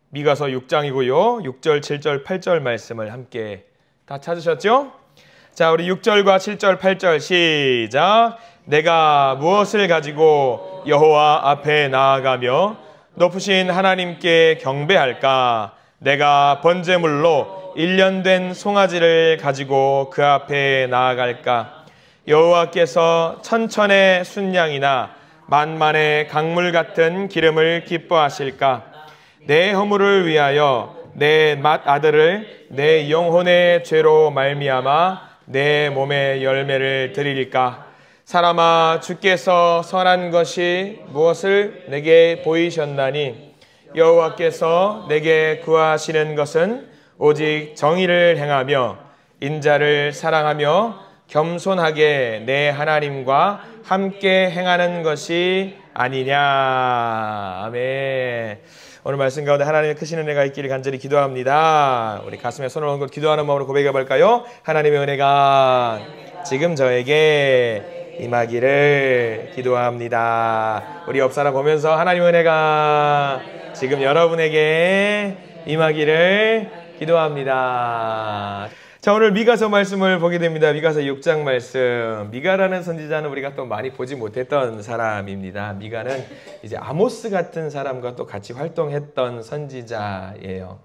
미가서 6장이고요. 6절, 7절, 8절 말씀을 함께 다 찾으셨죠? 자, 우리 6절과 7절, 8절 시작. 내가 무엇을 가지고 여호와 앞에 나아가며 높으신 하나님께 경배할까? 내가 번제물로 1년 된 송아지를 가지고 그 앞에 나아갈까? 여호와께서 천천의 순양이나 만만의 강물 같은 기름을 기뻐하실까? 내 허물을 위하여 내 맏아들을 내 영혼의 죄로 말미암아 내 몸의 열매를 드리릴까? 사람아, 주께서 선한 것이 무엇을 내게 보이셨나니 여호와께서 내게 구하시는 것은 오직 정의를 행하며 인자를 사랑하며 겸손하게 내 하나님과 함께 행하는 것이 아니냐. 아멘. 오늘 말씀 가운데 하나님의 크신 은혜가 있기를 간절히 기도합니다. 우리 가슴에 손을 얹고 기도하는 마음으로 고백해 볼까요? 하나님의 은혜가 지금 저에게 임하기를 기도합니다. 우리 옆 사람 보면서 하나님의 은혜가 지금 여러분에게 임하기를 기도합니다. 자, 오늘 미가서 말씀을 보게 됩니다. 미가서 6장 말씀. 미가라는 선지자는 우리가 또 많이 보지 못했던 사람입니다. 미가는 이제 아모스 같은 사람과 또 같이 활동했던 선지자예요.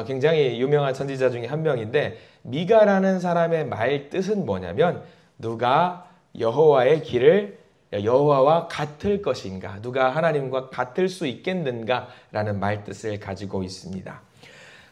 굉장히 유명한 선지자 중에 한 명인데, 미가라는 사람의 말 뜻은 뭐냐면 누가 여호와의 길을 여호와와 같을 것인가, 누가 하나님과 같을 수 있겠는가 라는 말 뜻을 가지고 있습니다.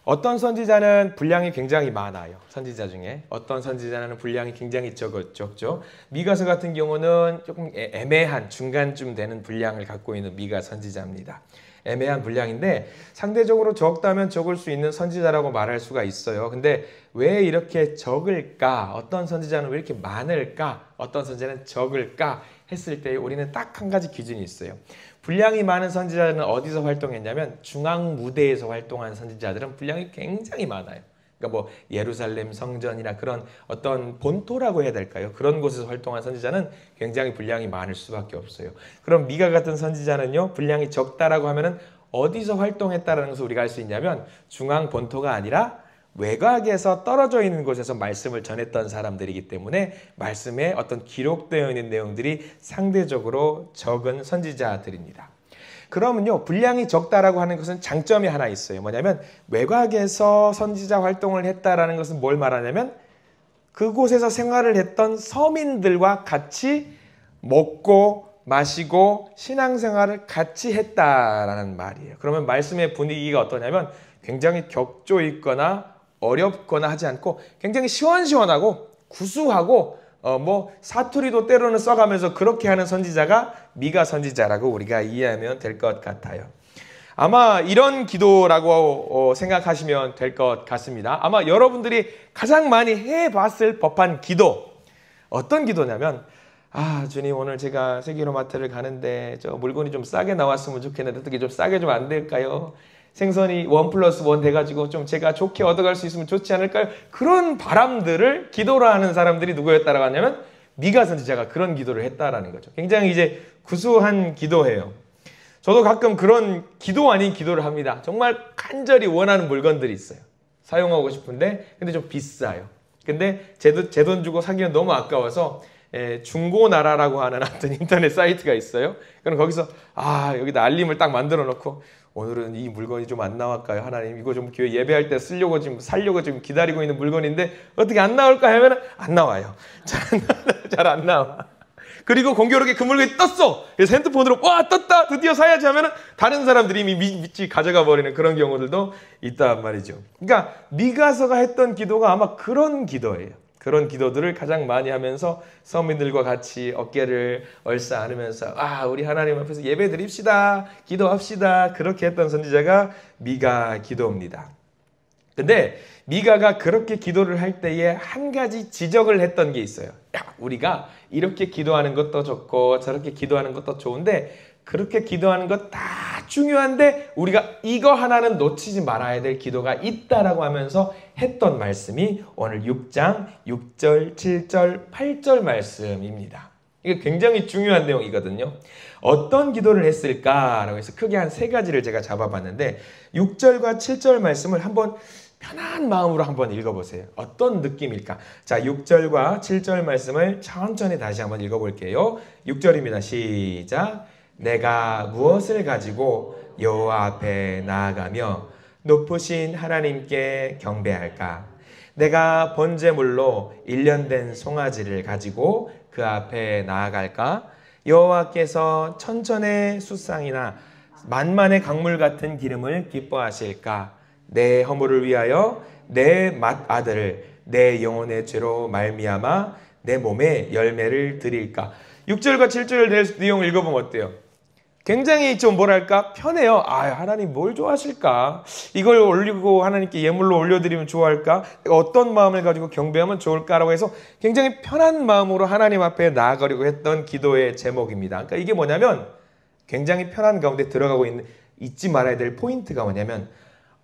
어떤 선지자는 분량이 굉장히 많아요. 선지자 중에 어떤 선지자는 분량이 굉장히 적죠. 미가서 같은 경우는 조금 애매한 중간쯤 되는 분량을 갖고 있는 미가 선지자입니다. 애매한 분량인데 상대적으로 적다면 적을 수 있는 선지자라고 말할 수가 있어요. 근데 왜 이렇게 적을까? 어떤 선지자는 왜 이렇게 많을까? 어떤 선지자는 적을까? 했을 때 우리는 딱 한 가지 기준이 있어요. 분량이 많은 선지자들은 어디서 활동했냐면 중앙 무대에서 활동한 선지자들은 분량이 굉장히 많아요. 그러니까 뭐 예루살렘 성전이나 그런 어떤 본토라고 해야 될까요? 그런 곳에서 활동한 선지자는 굉장히 분량이 많을 수밖에 없어요. 그럼 미가 같은 선지자는요, 분량이 적다라고 하면은 어디서 활동했다라는 것을 우리가 알 수 있냐면 중앙 본토가 아니라 외곽에서 떨어져 있는 곳에서 말씀을 전했던 사람들이기 때문에 말씀에 어떤 기록되어 있는 내용들이 상대적으로 적은 선지자들입니다. 그러면요, 분량이 적다라고 하는 것은 장점이 하나 있어요. 뭐냐면 외곽에서 선지자 활동을 했다라는 것은 뭘 말하냐면 그곳에서 생활을 했던 서민들과 같이 먹고 마시고 신앙생활을 같이 했다라는 말이에요. 그러면 말씀의 분위기가 어떠냐면 굉장히 격조 있거나 어렵거나 하지 않고 굉장히 시원시원하고 구수하고 사투리도 때로는 써가면서 그렇게 하는 선지자가 미가 선지자라고 우리가 이해하면 될 것 같아요. 아마 이런 기도라고 생각하시면 될 것 같습니다. 아마 여러분들이 가장 많이 해봤을 법한 기도, 어떤 기도냐면 주님, 오늘 제가 세계로마트를 가는데 저 물건이 좀 싸게 나왔으면 좋겠는데 어떻게 좀 싸게 좀 안 될까요? 생선이 1+1 돼가지고 좀 제가 좋게 얻어갈 수 있으면 좋지 않을까요? 그런 바람들을 기도로 하는 사람들이 누구였다라고 하냐면 미가 선지자가 그런 기도를 했다라는 거죠. 굉장히 이제 구수한 기도예요. 저도 가끔 그런 기도 아닌 기도를 합니다. 정말 간절히 원하는 물건들이 있어요. 사용하고 싶은데 근데 좀 비싸요. 근데 제 돈 주고 사기는 너무 아까워서 중고나라라고 하는 어떤 인터넷 사이트가 있어요. 그럼 거기서 여기다 알림을 딱 만들어 놓고 오늘은 이 물건이 좀 안 나올까요? 하나님, 이거 좀 교회 예배할 때 살려고 지금 기다리고 있는 물건인데 어떻게 안 나올까 하면 안 나와요. 잘 안 나와. 그리고 공교롭게 그 물건이 떴어. 그래서 핸드폰으로 떴다, 드디어 사야지 하면 다른 사람들이 이미 미치 가져가 버리는 그런 경우들도 있단 말이죠. 그러니까 미가서가 했던 기도가 아마 그런 기도예요. 그런 기도들을 가장 많이 하면서 서민들과 같이 어깨를 얼싸 안으면서 우리 하나님 앞에서 예배 드립시다, 기도합시다, 그렇게 했던 선지자가 미가 기도입니다. 근데 미가가 그렇게 기도를 할 때에 한 가지 지적을 했던 게 있어요. 우리가 이렇게 기도하는 것도 좋고 저렇게 기도하는 것도 좋은데 그렇게 기도하는 것 다 중요한데 우리가 이거 하나는 놓치지 말아야 될 기도가 있다라고 하면서 했던 말씀이 오늘 6장 6절, 7절, 8절 말씀입니다. 이게 굉장히 중요한 내용이거든요. 어떤 기도를 했을까라고 해서 크게 한 3가지를 제가 잡아봤는데 6절과 7절 말씀을 한번 편한 마음으로 한번 읽어보세요. 어떤 느낌일까? 자, 6절과 7절 말씀을 천천히 다시 한번 읽어볼게요. 6절입니다. 시작. 내가 무엇을 가지고 여호와 앞에 나아가며 높으신 하나님께 경배할까? 내가 번제물로 1년 된 송아지를 가지고 그 앞에 나아갈까? 여호와께서 천천의 숫상이나 만만의 강물 같은 기름을 기뻐하실까? 내 허물을 위하여 내 맏아들을 내 영혼의 죄로 말미암아 내 몸에 열매를 드릴까? 6절과 7절 내용을 읽어보면 어때요? 굉장히 좀 뭐랄까 편해요. 하나님 뭘 좋아하실까? 이걸 올리고 하나님께 예물로 올려드리면 좋아할까? 어떤 마음을 가지고 경배하면 좋을까라고 해서 굉장히 편한 마음으로 하나님 앞에 나아가려고 했던 기도의 제목입니다. 그러니까 이게 뭐냐면 굉장히 편한 가운데 들어가고 있는 잊지 말아야 될 포인트가 뭐냐면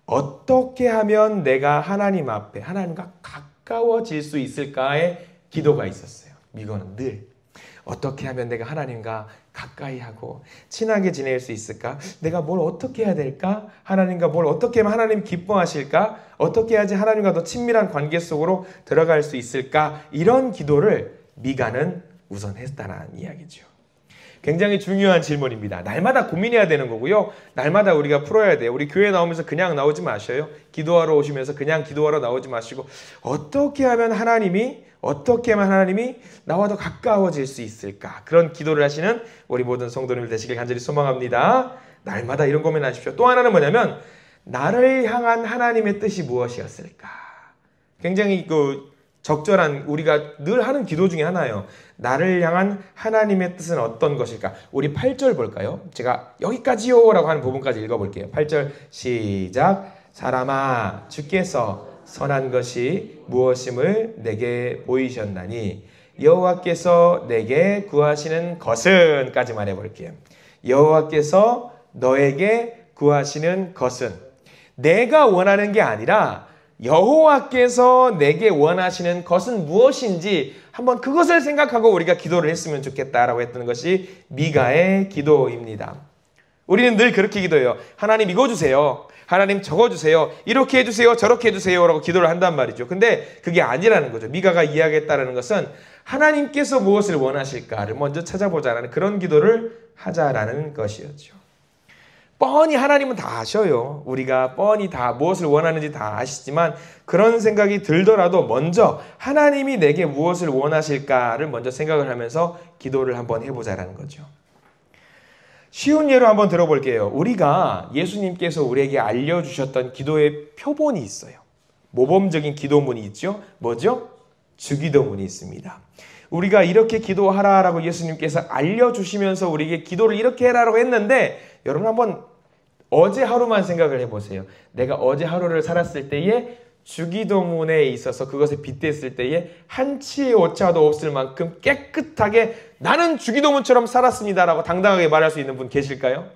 어떻게 하면 내가 하나님 앞에 하나님과 가까워질 수 있을까의 기도가 있었어요. 이거는 늘 어떻게 하면 내가 하나님과 가까이 하고 친하게 지낼 수 있을까? 내가 뭘 어떻게 해야 될까? 하나님과 뭘 어떻게 하면 하나님 기뻐하실까? 어떻게 해야지 하나님과 더 친밀한 관계 속으로 들어갈 수 있을까? 이런 기도를 미가는 우선 했다는 이야기죠. 굉장히 중요한 질문입니다. 날마다 고민해야 되는 거고요. 날마다 우리가 풀어야 돼요. 우리 교회 나오면서 그냥 나오지 마셔요. 기도하러 오시면서 그냥 기도하러 나오지 마시고 어떻게 하면 하나님이 나와 더 가까워질 수 있을까? 그런 기도를 하시는 우리 모든 성도님들 되시길 간절히 소망합니다. 날마다 이런 고민하십시오. 또 하나는 뭐냐면 나를 향한 하나님의 뜻이 무엇이었을까? 굉장히 적절한 우리가 늘 하는 기도 중에 하나예요. 나를 향한 하나님의 뜻은 어떤 것일까? 우리 8절 볼까요? 제가 여기까지요 라고 하는 부분까지 읽어볼게요. 8절 시작. 사람아 주께서 선한 것이 무엇임을 내게 보이셨나니 여호와께서 내게 구하시는 것은 까지 말해볼게요. 여호와께서 너에게 구하시는 것은 내가 원하는 게 아니라 여호와께서 내게 원하시는 것은 무엇인지 한번 그것을 생각하고 우리가 기도를 했으면 좋겠다라고 했던 것이 미가의 기도입니다. 우리는 늘 그렇게 기도해요. 하나님 이거 주세요. 하나님 저거 주세요. 이렇게 해주세요. 저렇게 해주세요. 라고 기도를 한단 말이죠. 근데 그게 아니라는 거죠. 미가가 이야기했다는 것은 하나님께서 무엇을 원하실까를 먼저 찾아보자라는 그런 기도를 하자라는 것이었죠. 뻔히 하나님은 다 아셔요. 우리가 뻔히 다 무엇을 원하는지 다 아시지만 그런 생각이 들더라도 먼저 하나님이 내게 무엇을 원하실까를 먼저 생각을 하면서 기도를 한번 해보자라는 거죠. 쉬운 예로 한번 들어볼게요. 우리가 예수님께서 우리에게 알려주셨던 기도의 표본이 있어요. 모범적인 기도문이 있죠. 뭐죠? 주기도문이 있습니다. 우리가 이렇게 기도하라라고 예수님께서 알려주시면서 우리에게 기도를 이렇게 해라라고 했는데 여러분 한번 어제 하루만 생각을 해보세요. 내가 어제 하루를 살았을 때에 주기도문에 있어서 그것에 빗댔을 때에 한치의 오차도 없을 만큼 깨끗하게 나는 주기도문처럼 살았습니다라고 당당하게 말할 수 있는 분 계실까요?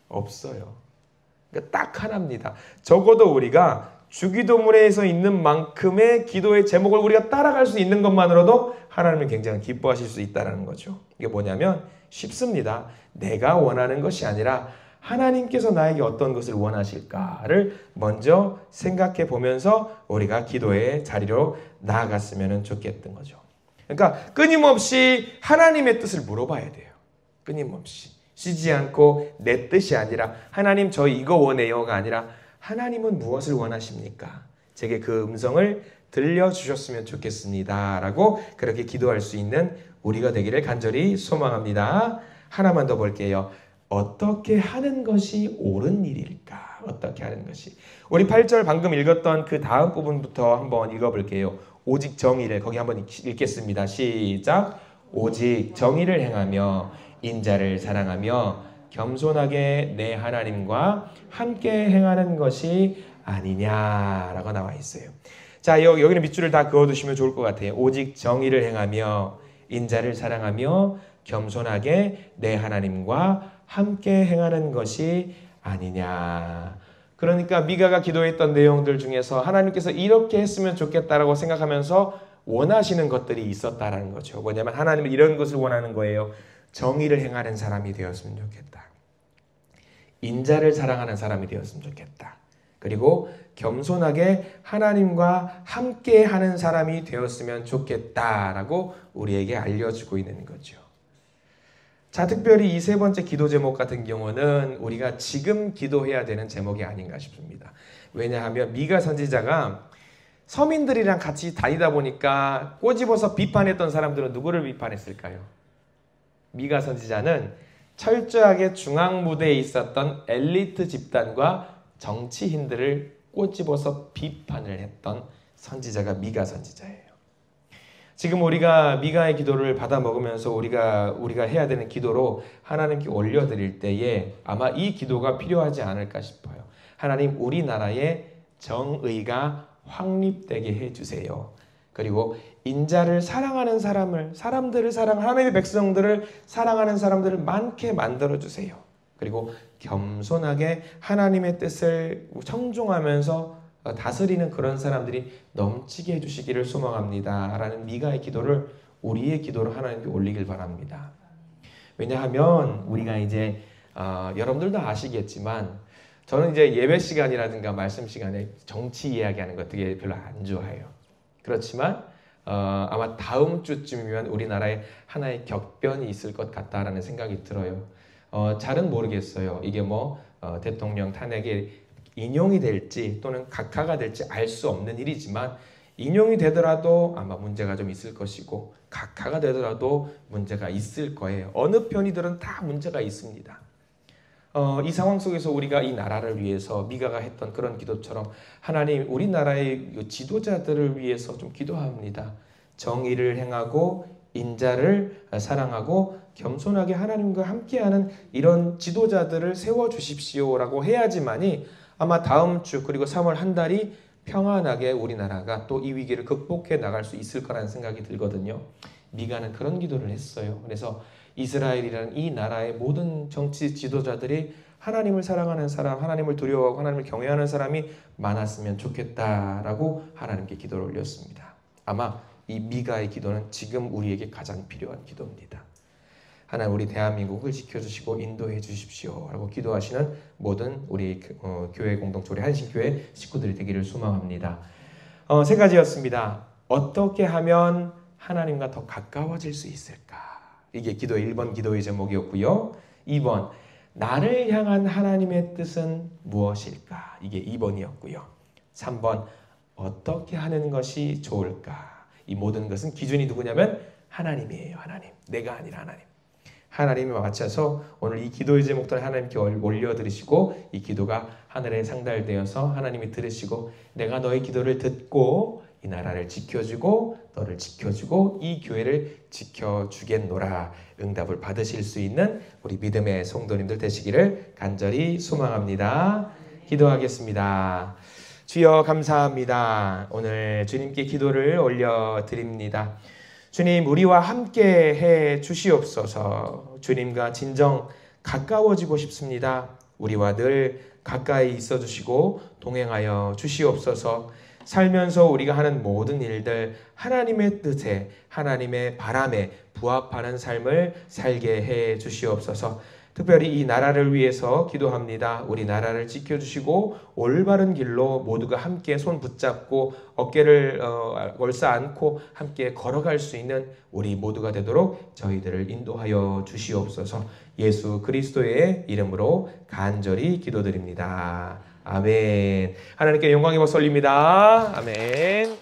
없어요. 그러니까 딱 하나입니다. 적어도 우리가 주기도문에서 있는 만큼의 기도의 제목을 우리가 따라갈 수 있는 것만으로도 하나님을 굉장히 기뻐하실 수 있다는 거죠. 이게 뭐냐면 쉽습니다. 내가 원하는 것이 아니라 하나님께서 나에게 어떤 것을 원하실까를 먼저 생각해 보면서 우리가 기도의 자리로 나아갔으면 좋겠던 거죠. 그러니까 끊임없이 하나님의 뜻을 물어봐야 돼요. 끊임없이. 쉬지 않고 내 뜻이 아니라 하나님 저 이거 원해요가 아니라 하나님은 무엇을 원하십니까? 제게 그 음성을 들려주셨으면 좋겠습니다. 라고 그렇게 기도할 수 있는 우리가 되기를 간절히 소망합니다. 하나만 더 볼게요. 어떻게 하는 것이 옳은 일일까? 어떻게 하는 것이. 우리 8절 방금 읽었던 그 다음 부분부터 한번 읽어볼게요. 오직 정의를 거기 한번 읽겠습니다. 시작. 오직 정의를 행하며 인자를 사랑하며 겸손하게 내 하나님과 함께 행하는 것이 아니냐라고 나와 있어요. 자, 여기는 밑줄을 다 그어두시면 좋을 것 같아요. 오직 정의를 행하며 인자를 사랑하며 겸손하게 내 하나님과 함께 행하는 것이 아니냐. 그러니까 미가가 기도했던 내용들 중에서 하나님께서 이렇게 했으면 좋겠다라고 생각하면서 원하시는 것들이 있었다라는 거죠. 뭐냐면 하나님은 이런 것을 원하는 거예요. 정의를 행하는 사람이 되었으면 좋겠다. 인자를 사랑하는 사람이 되었으면 좋겠다. 그리고 겸손하게 하나님과 함께하는 사람이 되었으면 좋겠다라고 우리에게 알려주고 있는 거죠. 자, 특별히 이 세 번째 기도 제목 같은 경우는 우리가 지금 기도해야 되는 제목이 아닌가 싶습니다. 왜냐하면 미가 선지자가 서민들이랑 같이 다니다 보니까 꼬집어서 비판했던 사람들은 누구를 비판했을까요? 미가 선지자는 철저하게 중앙 무대에 있었던 엘리트 집단과 정치인들을 꼬집어서 비판을 했던 선지자가 미가 선지자예요. 지금 우리가 미가의 기도를 받아 먹으면서 우리가 해야 되는 기도로 하나님께 올려드릴 때에 아마 이 기도가 필요하지 않을까 싶어요. 하나님, 우리나라의 정의가 확립되게 해주세요. 그리고 인자를 사랑하는 사람들을 하나님의 백성들을 사랑하는 사람들을 많게 만들어주세요. 그리고 겸손하게 하나님의 뜻을 청종하면서 다스리는 그런 사람들이 넘치게 해주시기를 소망합니다. 라는 미가의 기도를 우리의 기도로 하나님께 올리길 바랍니다. 왜냐하면 우리가 이제 여러분들도 아시겠지만 저는 이제 예배 시간이라든가 말씀 시간에 정치 이야기하는 거 되게 별로 안 좋아해요. 그렇지만 아마 다음 주쯤이면 우리나라에 하나의 격변이 있을 것 같다라는 생각이 들어요. 잘은 모르겠어요. 이게 대통령 탄핵에 인용이 될지 또는 각하가 될지 알 수 없는 일이지만 인용이 되더라도 아마 문제가 좀 있을 것이고 각하가 되더라도 문제가 있을 거예요. 어느 편이들은 다 문제가 있습니다. 이 상황 속에서 우리가 이 나라를 위해서 미가가 했던 그런 기도처럼 하나님, 우리나라의 지도자들을 위해서 좀 기도합니다. 정의를 행하고 인자를 사랑하고 겸손하게 하나님과 함께하는 이런 지도자들을 세워주십시오라고 해야지만이 아마 다음 주 그리고 3월 한 달이 평안하게 우리나라가 또 이 위기를 극복해 나갈 수 있을 거라는 생각이 들거든요. 미가는 그런 기도를 했어요. 그래서 이스라엘이라는 이 나라의 모든 정치 지도자들이 하나님을 사랑하는 사람, 하나님을 두려워하고 하나님을 경외하는 사람이 많았으면 좋겠다라고 하나님께 기도를 올렸습니다. 아마 이 미가의 기도는 지금 우리에게 가장 필요한 기도입니다. 하나님, 우리 대한민국을 지켜주시고 인도해 주십시오 라고 기도하시는 모든 우리 교회 공동체, 우리 한신교회 식구들이 되기를 소망합니다. 세 가지였습니다. 어떻게 하면 하나님과 더 가까워질 수 있을까? 이게 기도 1번 기도의 제목이었고요. 2번, 나를 향한 하나님의 뜻은 무엇일까? 이게 2번이었고요. 3번, 어떻게 하는 것이 좋을까? 이 모든 것은 기준이 누구냐면 하나님이에요. 하나님. 내가 아니라 하나님. 하나님에 맞춰서 오늘 이 기도의 제목들을 하나님께 올려드리시고 이 기도가 하늘에 상달되어서 하나님이 들으시고 내가 너의 기도를 듣고 이 나라를 지켜주고 너를 지켜주고 이 교회를 지켜주겠노라 응답을 받으실 수 있는 우리 믿음의 성도님들 되시기를 간절히 소망합니다. 기도하겠습니다. 주여, 감사합니다. 오늘 주님께 기도를 올려드립니다. 주님, 우리와 함께 해 주시옵소서. 주님과 진정 가까워지고 싶습니다. 우리와 늘 가까이 있어 주시고 동행하여 주시옵소서. 살면서 우리가 하는 모든 일들 하나님의 뜻에, 하나님의 바람에 부합하는 삶을 살게 해 주시옵소서. 특별히 이 나라를 위해서 기도합니다. 우리 나라를 지켜주시고 올바른 길로 모두가 함께 손 붙잡고 어깨를 얼싸안고 함께 걸어갈 수 있는 우리 모두가 되도록 저희들을 인도하여 주시옵소서. 예수 그리스도의 이름으로 간절히 기도드립니다. 아멘. 하나님께 영광의 박수 올립니다. 아멘.